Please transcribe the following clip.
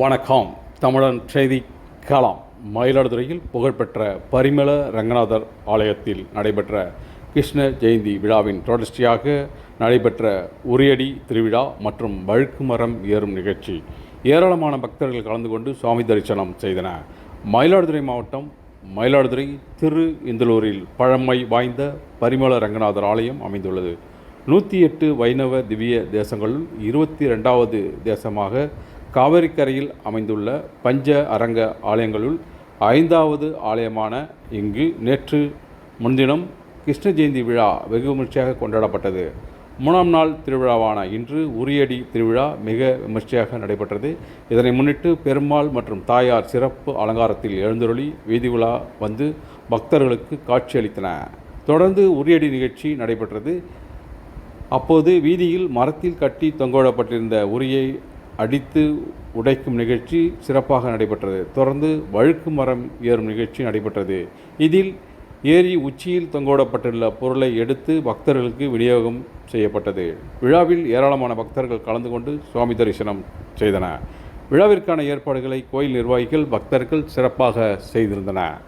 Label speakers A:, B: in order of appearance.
A: வணக்கம். தமிழன் செய்தி களம். மயிலாடுதுறையில் புகழ்பெற்ற பரிமள ரங்கநாதர் ஆலயத்தில் நடைபெற்ற கிருஷ்ண ஜெயந்தி விழாவின் தொடர்ச்சியாக நடைபெற்ற உரியடி திருவிழா மற்றும் வழுக்கு மரம் ஏறும் நிகழ்ச்சி. ஏராளமான பக்தர்கள் கலந்து கொண்டு சுவாமி தரிசனம் செய்தனர். மயிலாடுதுறை மாவட்டம் மயிலாடுதுறை திரு இந்தலூரில் பழமை வாய்ந்த பரிமள ரங்கநாதர் ஆலயம் அமைந்துள்ளது. 108 வைணவ திவ்ய தேசங்களுள் 22வது தேசமாக காவிரிக்கரையில் அமைந்துள்ள பஞ்ச அரங்க ஆலயங்களுள் 5வது ஆலயமான இங்கு நேற்று முன்தினம் கிருஷ்ண ஜெயந்தி விழா வெகு விமர்சையாக கொண்டாடப்பட்டது. 3ஆம் நாள் திருவிழாவான இன்று உரியடி திருவிழா மிக விமர்சையாக நடைபெற்றது. இதனை முன்னிட்டு பெருமாள் மற்றும் தாயார் சிறப்பு அலங்காரத்தில் எழுந்தருளி வீதி உலா வந்து பக்தர்களுக்கு காட்சியளித்தன. தொடர்ந்து உரியடி நிகழ்ச்சி நடைபெற்றது. அப்போது வீதியில் மரத்தில் கட்டி தொங்கவிடப்பட்டிருந்த உரியை அடித்து உடைக்கும் நிகழ்ச்சி சிறப்பாக நடைபெற்றது. தொடர்ந்து வழுக்கு மரம் ஏறும் நிகழ்ச்சி நடைபெற்றது. இதில் ஏரி உச்சியில் தொங்கவிடப்பட்டுள்ள பொருளை எடுத்து பக்தர்களுக்கு விநியோகம் செய்யப்பட்டது. விழாவில் ஏராளமான பக்தர்கள் கலந்து கொண்டு சுவாமி தரிசனம் செய்தனர். விழாவிற்கான ஏற்பாடுகளை கோயில் நிர்வாகிகள் பக்தர்கள் சிறப்பாக செய்திருந்தனர்.